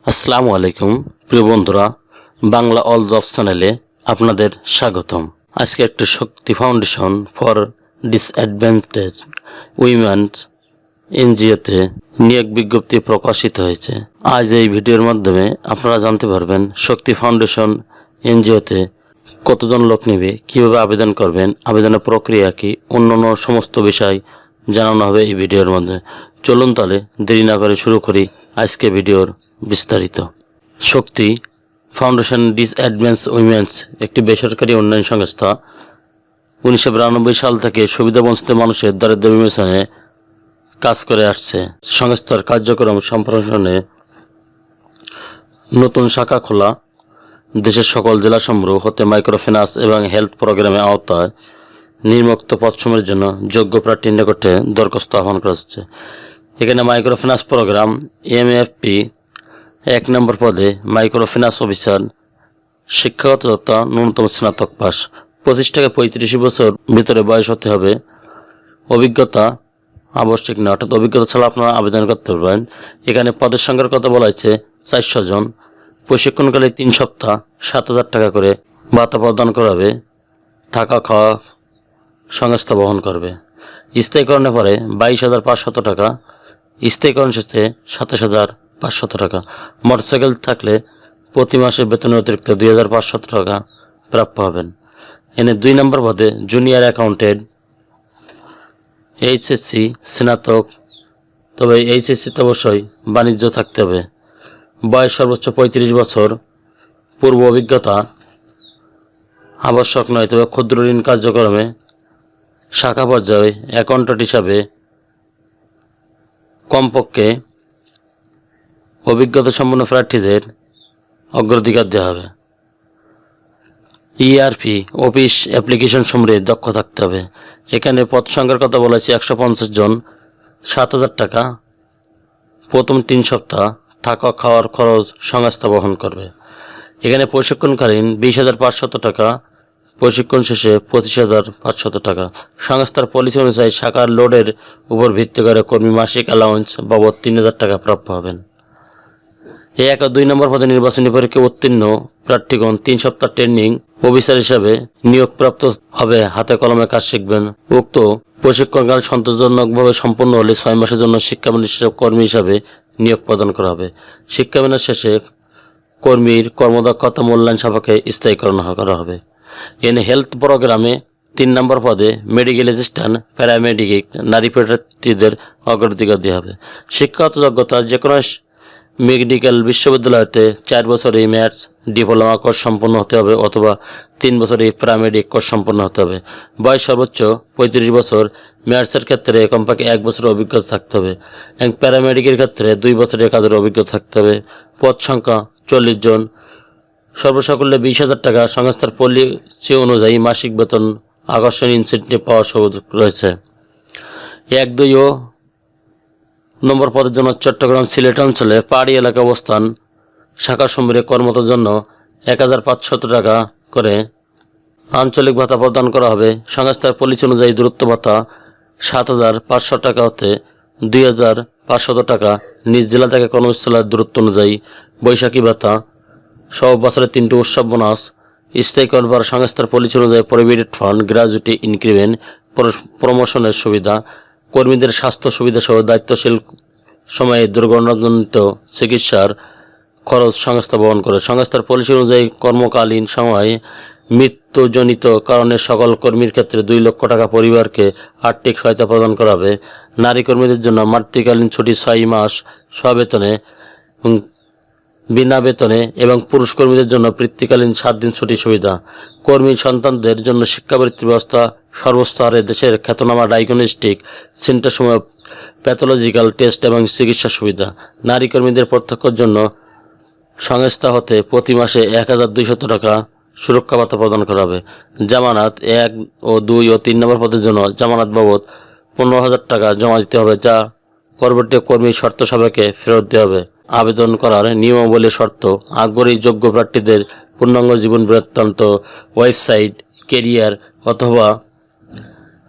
আসসালামু আলাইকুম প্রিয় বন্ধুরা, বাংলা অল জব চ্যানেলে আপনাদের স্বাগতম। আজকে একটা শক্তি ফাউন্ডেশন ফর ডিসঅ্যাডভান্টেজ উইমেন্স এনজিওতে নিয়োগ বিজ্ঞপ্তি প্রকাশিত হয়েছে। আজ এই ভিডিওর মাধ্যমে আপনারা জানতে পারবেন শক্তি ফাউন্ডেশন এনজিওতে কতজন লোক নেবে, কিভাবে আবেদন করবেন, আবেদনের প্রক্রিয়া কি, অন্যান্য সমস্ত বিষয় জানানো হবে এই ভিডিওর মধ্যে। চলুন তাহলে দেরি না করে শুরু করি আজকে ভিডিওর বিস্তারিত। শক্তি ফাউন্ডেশন ডিসঅ্যাডভান্টেজ উইমেন্স একটি বেসরকারি উন্নয়ন সংস্থা। 1992 সাল থেকে সুবিধাবঞ্চিত মানুষের দারিদ্র্য বিমোচনে কাজ করে আসছে। সংস্থার কার্যক্রম সম্প্রসারণে নতুন শাখা খোলা, দেশের সকল জেলাসমূহ হতে মাইক্রোফিন্যান্স এবং হেলথ প্রোগ্রামের আওতায় নিম্নোক্ত পদসমূহের জন্য যোগ্য প্রার্থীর নিকটে দরখাস্ত আহ্বান করা হচ্ছে। এখানে মাইক্রোফিন্যান্স প্রোগ্রাম এমএফপি 1 নম্বর পদে মাইক্রোফিন্যান্স অফিসার, শিক্ষাগত যোগ্যতা ন্যূনতম স্নাতক পাস, 25 থেকে 35 বছর ভিতরে বয়স হতে হবে। অভিজ্ঞতা আবশ্যিক না, অর্থাৎ অভিজ্ঞতা ছাড়া আপনারা আবেদন করতে পারবেন। এখানে পদের সংখ্যার কথা বলা হয়েছে 400 জন। প্রশিক্ষণকালে 3 সপ্তাহ 7,000 টাকা করে ভাতা প্রদান করা হবে। থাকা খাওয়া সংস্থা বহন করবে। স্থায়ীকরণের পরে 22,500 টাকা, স্থায়ীকরণ শেষে 27,500 টাকা। মোটরসাইকেল থাকলে প্রতি মাসে বেতনের অতিরিক্ত 2,500 টাকা প্রাপ্য হবেন। এনে 2 নম্বর পদে জুনিয়র অ্যাকাউন্টেন্ট, এইচএসসি স্নাতক, তবে এইচএসসিতে অবশ্যই বাণিজ্য থাকতে হবে। বয়স সর্বোচ্চ 35 বছর। পূর্ব অভিজ্ঞতা আবশ্যক নয়, তবে ক্ষুদ্র ঋণ কার্যক্রমে শাখা পর্যায়ে অ্যাকাউন্ট্যান্ট হিসাবে কমপক্ষে অভিজ্ঞতা সম্পন্ন প্রার্থীদের অগ্রাধিকার দেওয়া হবে। ইআরপি অফিস অ্যাপ্লিকেশন সমূহে দক্ষ থাকতে হবে। এখানে পদ সংখ্যার কথা বলা হয়েছে 150 জন, 7,000 টাকা, প্রথম 3 সপ্তাহ থাকা খাওয়ার খরচ সংস্থা বহন করবে। এখানে প্রশিক্ষণকালীন 20,500 টাকা, প্রশিক্ষণ শেষে 25,500 টাকা। সংস্থার পলিসি অনুযায়ী শাখার লোডের উপর ভিত্তি করে কর্মী মাসিক অ্যালাউন্স বাবদ 3,000 টাকা প্রাপ্য হবেন। 1 ও 2 নম্বর পদে নির্বাচনী পরীক্ষা উত্তীর্ণ প্রার্থীগণ 3 সপ্তাহ ট্রেনিং অফিসার হিসাবে নিয়োগপ্রাপ্ত হবে। হাতে কলমে কাজ শিখবেন। উক্ত প্রশিক্ষণকাল সন্তোষজনকভাবে সম্পন্ন হলে 6 মাসের জন্য শিক্ষাবিদ কর্মী হিসাবে নিয়োগ প্রদান করা হবে। শিক্ষাবিনের শেষে কর্মীর কর্মদক্ষতা মূল্যায়ন সাপেক্ষে স্থায়ীকরণ করা হবে। এনে হেলথ প্রোগ্রামে 3 নম্বর পদে মেডিকেল অ্যাসিস্ট্যান্ট, প্যারামেডিক নারী প্রার্থীদের অগ্রাধিকার দেওয়া হবে। শিক্ষাগত যোগ্যতা যে কোনো মেডিকেল বিশ্ববিদ্যালয়তে 4 বছরের ম্যাথস ডিপ্লোমা কোর্স সম্পন্ন হতে হবে অথবা 3 বছরের প্যারামেডিক কোর্স সম্পন্ন হতে হবে। বয়স সর্বোচ্চ 35 বছর। ম্যাথসের ক্ষেত্রে কমপক্ষে 1 বছরের অভিজ্ঞতা থাকতে হবে এবং প্যারামেডিকের ক্ষেত্রে 2 বছরের কাজের অভিজ্ঞতা থাকতে হবে। পদ সংখ্যা 40 জন। সর্বসাকুল্যে 20,000 টাকা। সংস্থার পলিসি অনুযায়ী মাসিক বেতন, আকর্ষণীয় ইনসেন্টিভ পাওয়ার সুযোগ রয়েছে। 1, 2 ও নম্বর পদের জন্য চট্টগ্রাম সিলেট অঞ্চলে পাহাড়ি এলাকা অবস্থান। শাখা সমূহে কর্মরতের জন্য 1,500 টাকা করে আঞ্চলিক ভাতা প্রদান করা হবে। সংস্থার পলিসি অনুযায়ী দূরত্ব ভাতা 7,500 টাকা হতে 2,500 টাকা। নিজ জেলা থেকে কর্মস্থলের দূরত্ব অনুযায়ী বৈশাখী ভাতা সহ বছরে 3টি উৎসব বোনাস। স্থায়ীকরণ পর সংস্থার পলিসি অনুযায়ী প্রভিডেন্ট ফান্ড, গ্র্যাজুইটি ইনক্রিমেন্ট, প্রমোশনের সুবিধা, কর্মীদের স্বাস্থ্য সুবিধা সহ দায়িত্বশীল সময়ে দুর্ঘটনাজনিত চিকিৎসার খরচ সংস্থা বহন করে। সংস্থার পলিসি অনুযায়ী কর্মকালীন সময়ে মৃত্যুজনিত কারণে সকল কর্মীর ক্ষেত্রে 2 লক্ষ টাকা পরিবারকে আর্থিক সহায়তা প্রদান করা হবে। নারী কর্মীদের জন্য মাতৃকালীন ছুটি 6 মাস স্ববেতনে বিনা বেতনে এবং পুরুষ কর্মীদের জন্য পিতৃকালীন 7 দিন ছুটি সুবিধা। কর্মী সন্তানদের জন্য শিক্ষাবৃত্তির ব্যবস্থা সর্বস্তরে। দেশের খ্যাতনামা ডায়াগনস্টিক সেন্টারসমূহে প্যাথোলজিক্যাল টেস্ট এবং চিকিৎসা সুবিধা। নারী কর্মীদের প্রত্যক্ষের জন্য সংস্থা হতে প্রতি মাসে 1,200 টাকা সুরক্ষা ভাতা প্রদান করা হবে। জামানত 1 ও 2 ও 3 নম্বর পদের জন্য জামানত বাবদ 15,000 টাকা জমা দিতে হবে, যা পরবর্তী কর্মীর শর্ত সাপেক্ষে ফেরত দেওয়া হবে। আবেদন করার নিয়মাবলী শর্ত: আগ্রহী যোগ্য প্রার্থীদের পূর্ণাঙ্গ জীবন বৃত্তান্ত ওয়েবসাইট, ক্যারিয়ার অথবা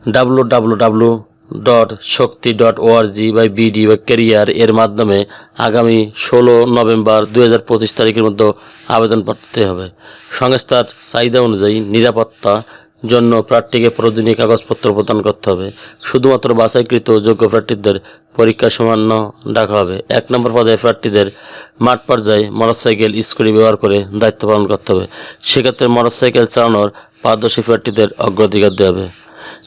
www www.shakti.org/bd/career এর মাধ্যমে আগামী 16 নভেম্বর 2025 তারিখের মধ্যে আবেদন করতে হবে। সংস্থার চাহিদা অনুযায়ী নিরাপত্তা জন্য প্রার্থীকে প্রয়োজনীয় কাগজপত্র প্রদান করতে হবে। শুধুমাত্র বাছাইকৃত যোগ্য প্রার্থীদের পরীক্ষা সামান্য ডাকা হবে। 1 নম্বর পদে প্রার্থীদের মাঠ পর্যায়ে মোটরসাইকেল স্কুটি ব্যবহার করে দায়িত্ব পালন করতে হবে। সেক্ষেত্রে মোটরসাইকেল চালানোর পারদর্শী প্রার্থীদের অগ্রাধিকার দেওয়া হবে।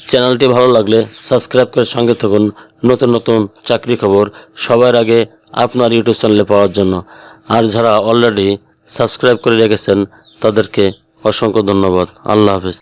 চ্যানেলটি ভালো লাগলে সাবস্ক্রাইব করে সঙ্গে থাকুন নতুন নতুন চাকরি খবর সবার আগে আপনার ইউটিউব চ্যানেলে পাওয়ার জন্য। আর যারা অলরেডি সাবস্ক্রাইব করে রেখেছেন তাদেরকে অসংখ্য ধন্যবাদ। আল্লাহ হাফেজ।